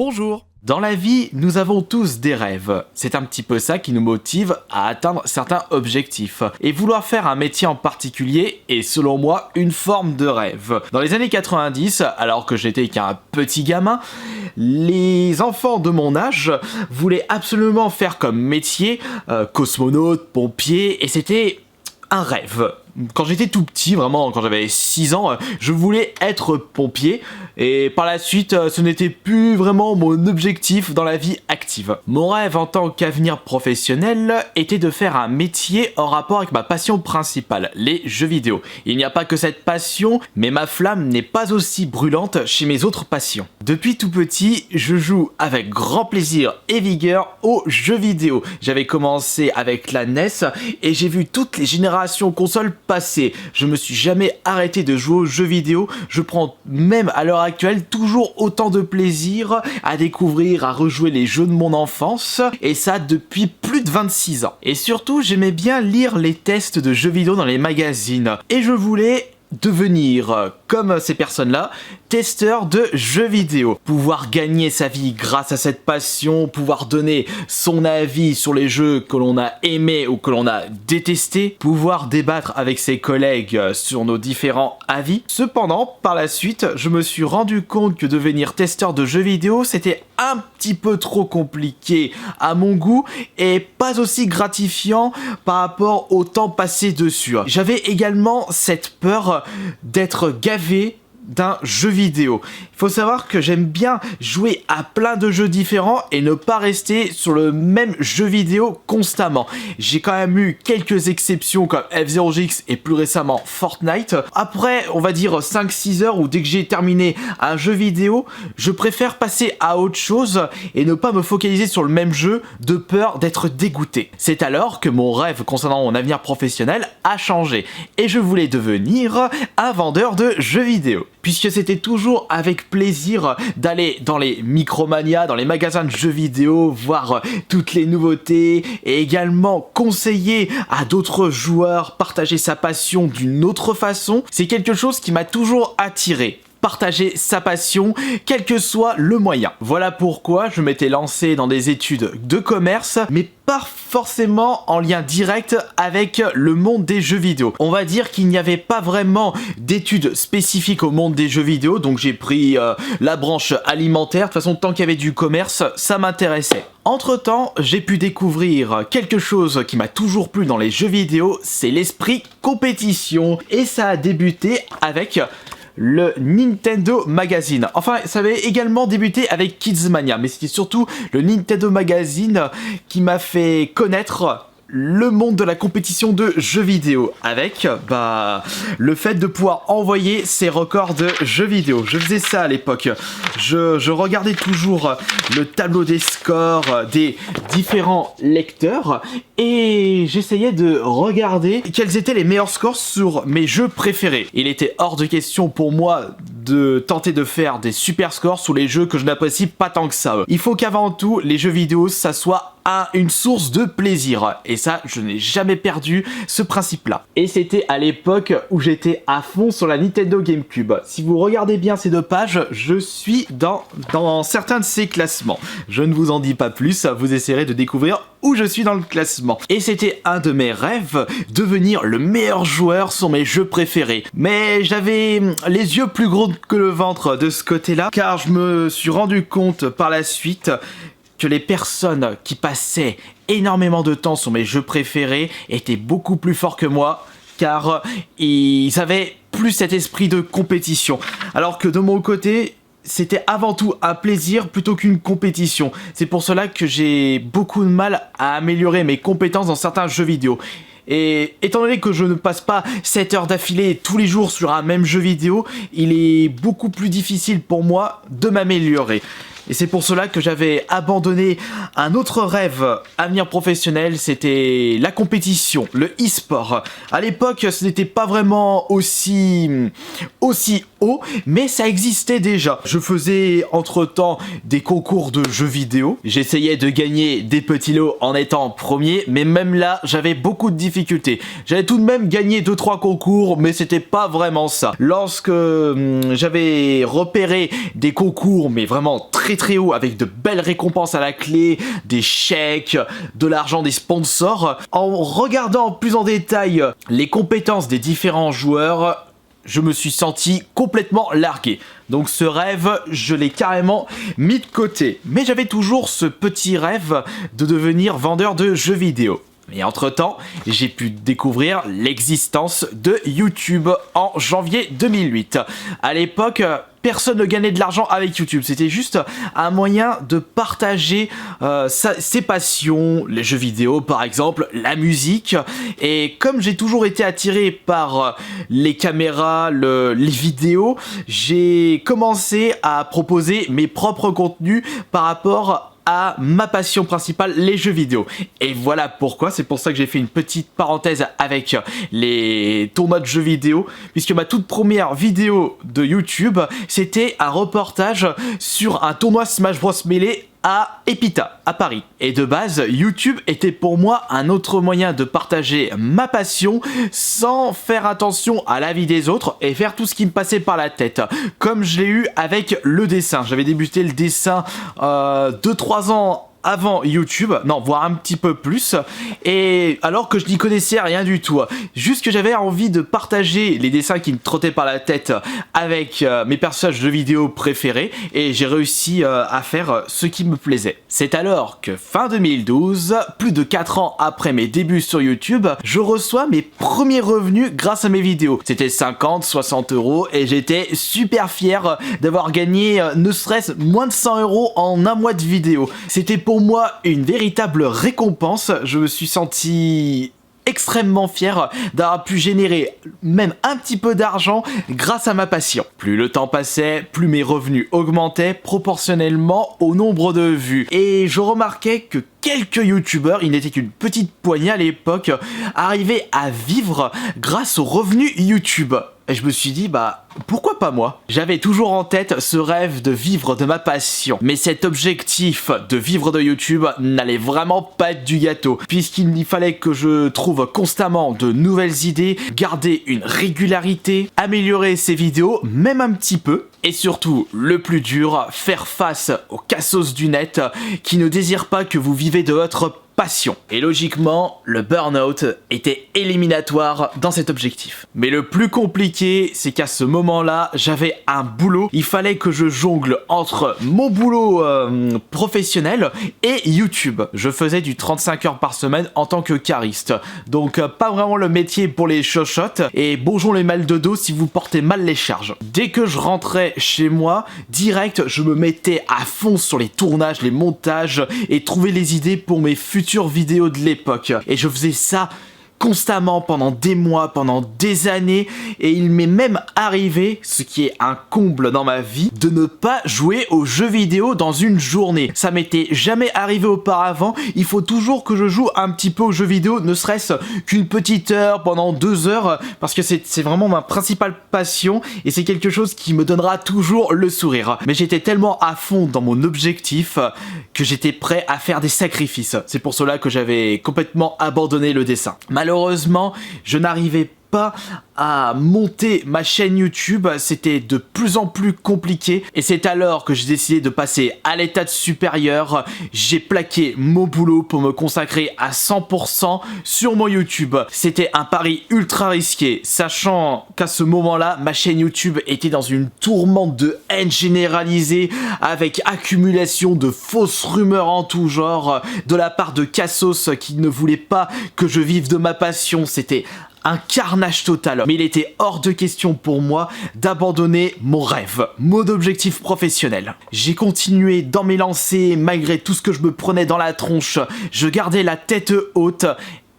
Bonjour! Dans la vie, nous avons tous des rêves. C'est un petit peu ça qui nous motive à atteindre certains objectifs. Et vouloir faire un métier en particulier est selon moi une forme de rêve. Dans les années 90, alors que j'étais qu'un petit gamin, les enfants de mon âge voulaient absolument faire comme métier cosmonaute, pompier, et c'était un rêve. Quand j'étais tout petit, vraiment quand j'avais 6 ans, je voulais être pompier et par la suite ce n'était plus vraiment mon objectif dans la vie active. Mon rêve en tant qu'avenir professionnel était de faire un métier en rapport avec ma passion principale, les jeux vidéo. Il n'y a pas que cette passion, mais ma flamme n'est pas aussi brûlante chez mes autres passions. Depuis tout petit, je joue avec grand plaisir et vigueur aux jeux vidéo. J'avais commencé avec la NES et j'ai vu toutes les générations consoles passé. Je me suis jamais arrêté de jouer aux jeux vidéo. Je prends même à l'heure actuelle toujours autant de plaisir à découvrir, à rejouer les jeux de mon enfance. Et ça depuis plus de 26 ans. Et surtout, j'aimais bien lire les tests de jeux vidéo dans les magazines. Et je voulais devenir, comme ces personnes-là, testeur de jeux vidéo. Pouvoir gagner sa vie grâce à cette passion, pouvoir donner son avis sur les jeux que l'on a aimés ou que l'on a détestés, pouvoir débattre avec ses collègues sur nos différents avis. Cependant, par la suite, je me suis rendu compte que devenir testeur de jeux vidéo, c'était un petit peu trop compliqué à mon goût et pas aussi gratifiant par rapport au temps passé dessus. J'avais également cette peur d'être gavé d'un jeu vidéo. Il faut savoir que j'aime bien jouer à plein de jeux différents et ne pas rester sur le même jeu vidéo constamment. J'ai quand même eu quelques exceptions comme F0GX et plus récemment Fortnite. Après, on va dire 5-6 heures où dès que j'ai terminé un jeu vidéo, je préfère passer à autre chose et ne pas me focaliser sur le même jeu de peur d'être dégoûté. C'est alors que mon rêve concernant mon avenir professionnel a changé et je voulais devenir un vendeur de jeux vidéo. Puisque c'était toujours avec plaisir d'aller dans les Micromania, dans les magasins de jeux vidéo, voir toutes les nouveautés et également conseiller à d'autres joueurs, partager sa passion d'une autre façon. C'est quelque chose qui m'a toujours attiré. Partager sa passion, quel que soit le moyen. Voilà pourquoi je m'étais lancé dans des études de commerce, mais pas forcément en lien direct avec le monde des jeux vidéo. On va dire qu'il n'y avait pas vraiment d'études spécifiques au monde des jeux vidéo, donc j'ai pris la branche alimentaire. De toute façon, tant qu'il y avait du commerce, ça m'intéressait. Entre-temps, j'ai pu découvrir quelque chose qui m'a toujours plu dans les jeux vidéo, c'est l'esprit compétition. Et ça a débuté avec le Nintendo Magazine. Enfin, ça avait également débuté avec Kidsmania, mais c'était surtout le Nintendo Magazine qui m'a fait connaître le monde de la compétition de jeux vidéo avec le fait de pouvoir envoyer ses records de jeux vidéo. Je faisais ça à l'époque. Je regardais toujours le tableau des scores des différents lecteurs et j'essayais de regarder quels étaient les meilleurs scores sur mes jeux préférés. Il était hors de question pour moi de tenter de faire des super scores sur les jeux que je n'apprécie pas tant que ça. Il faut qu'avant tout, les jeux vidéo, ça soit une source de plaisir. Et ça, je n'ai jamais perdu ce principe-là. Et c'était à l'époque où j'étais à fond sur la Nintendo GameCube. Si vous regardez bien ces deux pages, je suis dans certains de ces classements. Je ne vous en dis pas plus, vous essaierez de découvrir où je suis dans le classement. Et c'était un de mes rêves, devenir le meilleur joueur sur mes jeux préférés. Mais j'avais les yeux plus gros que le ventre de ce côté-là, car je me suis rendu compte par la suite que les personnes qui passaient énormément de temps sur mes jeux préférés étaient beaucoup plus forts que moi, car ils avaient plus cet esprit de compétition. Alors que de mon côté, c'était avant tout un plaisir plutôt qu'une compétition. C'est pour cela que j'ai beaucoup de mal à améliorer mes compétences dans certains jeux vidéo. Et étant donné que je ne passe pas 7 heures d'affilée tous les jours sur un même jeu vidéo, il est beaucoup plus difficile pour moi de m'améliorer. Et c'est pour cela que j'avais abandonné un autre rêve avenir professionnel, c'était la compétition, le e-sport. À l'époque, ce n'était pas vraiment aussi haut, mais ça existait déjà. Je faisais entre-temps des concours de jeux vidéo. J'essayais de gagner des petits lots en étant premier, mais même là, j'avais beaucoup de difficultés. J'avais tout de même gagné 2-3 concours, mais c'était pas vraiment ça. Lorsque j'avais repéré des concours, mais vraiment très très haut avec de belles récompenses à la clé, des chèques, de l'argent des sponsors. En regardant plus en détail les compétences des différents joueurs, je me suis senti complètement largué. Donc ce rêve, je l'ai carrément mis de côté. Mais j'avais toujours ce petit rêve de devenir vendeur de jeux vidéo. Et entre-temps, j'ai pu découvrir l'existence de YouTube en janvier 2008. À l'époque, personne ne gagnait de l'argent avec YouTube. C'était juste un moyen de partager ses passions, les jeux vidéo par exemple, la musique. Et comme j'ai toujours été attiré par les caméras, les vidéos, j'ai commencé à proposer mes propres contenus par rapport à ma passion principale, les jeux vidéo. Et voilà pourquoi, c'est pour ça que j'ai fait une petite parenthèse avec les tournois de jeux vidéo, puisque ma toute première vidéo de YouTube, c'était un reportage sur un tournoi Smash Bros Melee à Epita, à Paris. Et de base, YouTube était pour moi un autre moyen de partager ma passion sans faire attention à la vie des autres et faire tout ce qui me passait par la tête. Comme je l'ai eu avec le dessin. J'avais débuté le dessin 2-3 ans avant YouTube, non, voire un petit peu plus, et alors que je n'y connaissais rien du tout. Juste que j'avais envie de partager les dessins qui me trottaient par la tête avec mes personnages de vidéo préférés, et j'ai réussi à faire ce qui me plaisait. C'est alors que fin 2012, plus de 4 ans après mes débuts sur YouTube, je reçois mes premiers revenus grâce à mes vidéos. C'était 50-60 euros, et j'étais super fier d'avoir gagné ne serait-ce moins de 100 euros en un mois de vidéo. C'était pour moi une véritable récompense. Je me suis senti extrêmement fier d'avoir pu générer même un petit peu d'argent grâce à ma passion. Plus le temps passait, plus mes revenus augmentaient proportionnellement au nombre de vues. Et je remarquais que quelques youtubeurs, il n'était qu'une petite poignée à l'époque, arrivaient à vivre grâce aux revenus YouTube. Et je me suis dit, bah, pourquoi pas moi? J'avais toujours en tête ce rêve de vivre de ma passion. Mais cet objectif de vivre de YouTube n'allait vraiment pas être du gâteau, puisqu'il fallait que je trouve constamment de nouvelles idées, garder une régularité, améliorer ces vidéos, même un petit peu. Et surtout, le plus dur, faire face aux cassos du net qui ne désirent pas que vous vivez de votre passion. Et logiquement, le burn-out était éliminatoire dans cet objectif. Mais le plus compliqué, c'est qu'à ce moment-là, j'avais un boulot. Il fallait que je jongle entre mon boulot professionnel et YouTube. Je faisais du 35 heures par semaine en tant que cariste. Donc pas vraiment le métier pour les chochottes. Et bonjour les mal de dos si vous portez mal les charges. Dès que je rentrais chez moi, direct, je me mettais à fond sur les tournages, les montages et trouver les idées pour mes futures vidéos de l'époque. Et je faisais ça constamment pendant des mois, pendant des années, et il m'est même arrivé, ce qui est un comble dans ma vie, de ne pas jouer aux jeux vidéo dans une journée. Ça m'était jamais arrivé auparavant. Il faut toujours que je joue un petit peu aux jeux vidéo, ne serait-ce qu'une petite heure, pendant 2 heures, parce que c'est vraiment ma principale passion, et c'est quelque chose qui me donnera toujours le sourire. Mais j'étais tellement à fond dans mon objectif que j'étais prêt à faire des sacrifices. C'est pour cela que j'avais complètement abandonné le dessin. Malheureusement, je n'arrivais pas à monter ma chaîne YouTube, c'était de plus en plus compliqué et c'est alors que j'ai décidé de passer à l'étage supérieur. J'ai plaqué mon boulot pour me consacrer à 100% sur mon YouTube. C'était un pari ultra risqué, sachant qu'à ce moment-là, ma chaîne YouTube était dans une tourmente de haine généralisée avec accumulation de fausses rumeurs en tout genre de la part de cassos qui ne voulaient pas que je vive de ma passion. C'était un carnage total, mais il était hors de question pour moi d'abandonner mon rêve, mon objectif professionnel. J'ai continué dans mes lancers malgré tout ce que je me prenais dans la tronche, je gardais la tête haute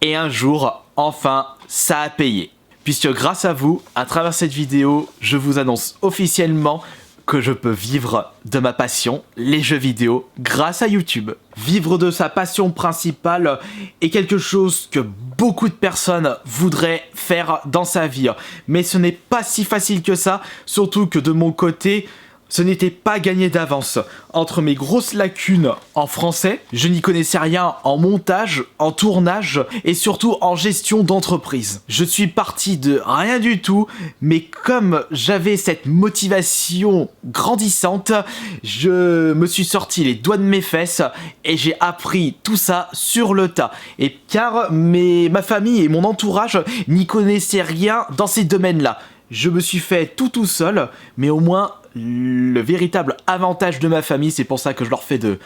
et un jour, enfin, ça a payé. Puisque grâce à vous, à travers cette vidéo, je vous annonce officiellement que je peux vivre de ma passion, les jeux vidéo, grâce à YouTube. Vivre de sa passion principale est quelque chose que beaucoup de personnes voudraient faire dans sa vie. Mais ce n'est pas si facile que ça, surtout que de mon côté, Ce n'était pas gagné d'avance. Entre mes grosses lacunes en français, je n'y connaissais rien en montage, en tournage et surtout en gestion d'entreprise. Je suis parti de rien du tout, mais comme j'avais cette motivation grandissante, je me suis sorti les doigts de mes fesses et j'ai appris tout ça sur le tas. Et car ma famille et mon entourage n'y connaissaient rien dans ces domaines-là. Je me suis fait tout seul, mais au moins le véritable avantage de ma famille, c'est pour ça que je leur fais de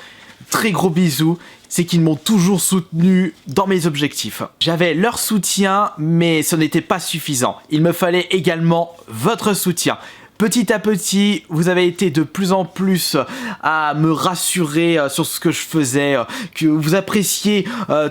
très gros bisous, c'est qu'ils m'ont toujours soutenu dans mes objectifs. J'avais leur soutien, mais ce n'était pas suffisant. Il me fallait également votre soutien. Petit à petit, vous avez été de plus en plus à me rassurer sur ce que je faisais, que vous appréciez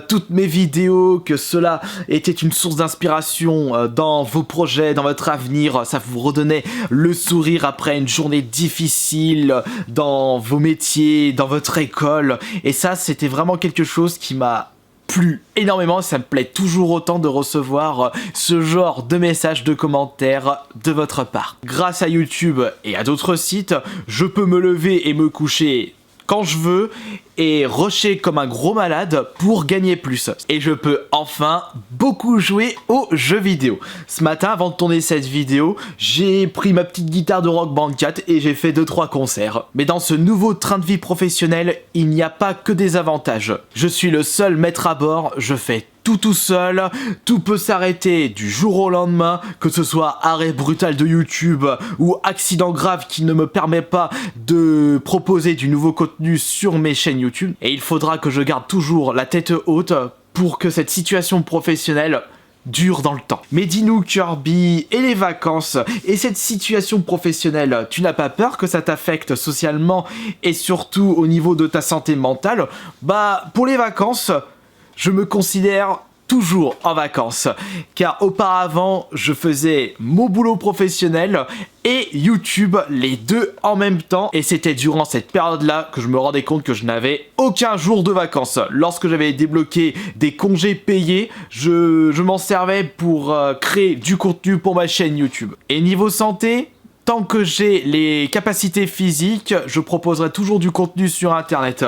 toutes mes vidéos, que cela était une source d'inspiration dans vos projets, dans votre avenir. Ça vous redonnait le sourire après une journée difficile dans vos métiers, dans votre école. Et ça, c'était vraiment quelque chose qui m'a plu énormément. Ça me plaît toujours autant de recevoir ce genre de messages, de commentaires de votre part. Grâce à YouTube et à d'autres sites, je peux me lever et me coucher quand je veux et rusher comme un gros malade pour gagner plus. Et je peux enfin beaucoup jouer aux jeux vidéo. Ce matin, avant de tourner cette vidéo, j'ai pris ma petite guitare de Rock Band 4 et j'ai fait 2-3 concerts. Mais dans ce nouveau train de vie professionnel, il n'y a pas que des avantages. Je suis le seul maître à bord, je fais tout seul, tout peut s'arrêter du jour au lendemain, que ce soit arrêt brutal de YouTube ou accident grave qui ne me permet pas de proposer du nouveau contenu sur mes chaînes YouTube. Et il faudra que je garde toujours la tête haute pour que cette situation professionnelle dure dans le temps. Mais dis-nous Kirby, et les vacances, et cette situation professionnelle, tu n'as pas peur que ça t'affecte socialement et surtout au niveau de ta santé mentale? Bah pour les vacances, je me considère toujours en vacances, car auparavant, je faisais mon boulot professionnel et YouTube, les deux en même temps, et c'était durant cette période-là que je me rendais compte que je n'avais aucun jour de vacances. Lorsque j'avais débloqué des congés payés, je m'en servais pour créer du contenu pour ma chaîne YouTube. Et niveau santé, tant que j'ai les capacités physiques, je proposerai toujours du contenu sur internet.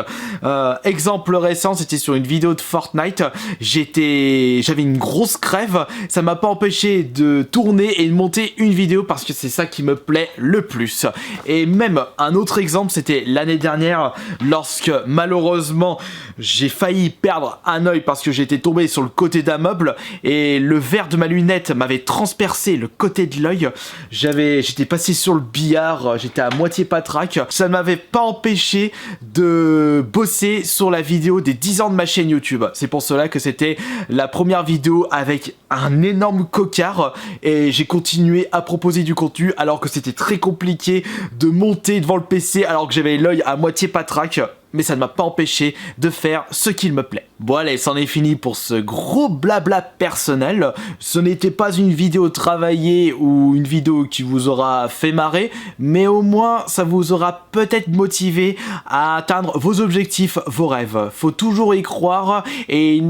Exemple récent, c'était sur une vidéo de Fortnite. J'avais une grosse crève. Ça m'a pas empêché de tourner et de monter une vidéo parce que c'est ça qui me plaît le plus. Et même un autre exemple, c'était l'année dernière lorsque malheureusement j'ai failli perdre un œil parce que j'étais tombé sur le côté d'un meuble et le verre de ma lunette m'avait transpercé le côté de l'œil. J'étais passé sur le billard, j'étais à moitié patraque. Ça ne m'avait pas empêché de bosser sur la vidéo des 10 ans de ma chaîne YouTube. C'est pour cela que c'était la première vidéo avec un énorme cocard et j'ai continué à proposer du contenu alors que c'était très compliqué de monter devant le PC alors que j'avais l'œil à moitié patraque. Mais ça ne m'a pas empêché de faire ce qu'il me plaît. Bon allez, c'en est fini pour ce gros blabla personnel. Ce n'était pas une vidéo travaillée ou une vidéo qui vous aura fait marrer, mais au moins ça vous aura peut-être motivé à atteindre vos objectifs, vos rêves. Faut toujours y croire et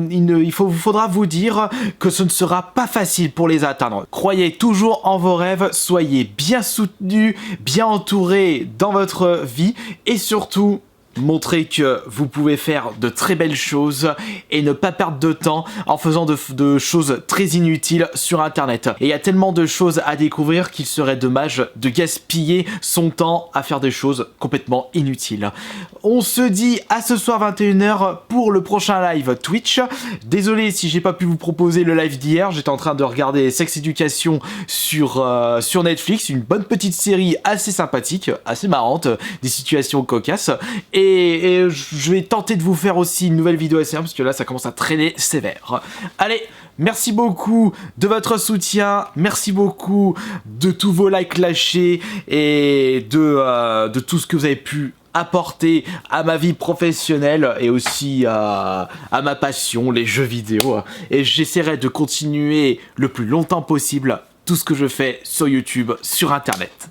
faudra vous dire que ce ne sera pas facile pour les atteindre. Croyez toujours en vos rêves, soyez bien soutenus, bien entourés dans votre vie et surtout, montrer que vous pouvez faire de très belles choses et ne pas perdre de temps en faisant de choses très inutiles sur internet. Et il y a tellement de choses à découvrir qu'il serait dommage de gaspiller son temps à faire des choses complètement inutiles. On se dit à ce soir 21h pour le prochain live Twitch. Désolé si j'ai pas pu vous proposer le live d'hier, j'étais en train de regarder Sex Education sur Netflix, une bonne petite série assez sympathique, assez marrante, des situations cocasses. Et je vais tenter de vous faire aussi une nouvelle vidéo ASMR parce que là ça commence à traîner sévère. Allez, merci beaucoup de votre soutien, merci beaucoup de tous vos likes lâchés et de tout ce que vous avez pu apporter à ma vie professionnelle et aussi à ma passion, les jeux vidéo. Et j'essaierai de continuer le plus longtemps possible tout ce que je fais sur YouTube, sur internet.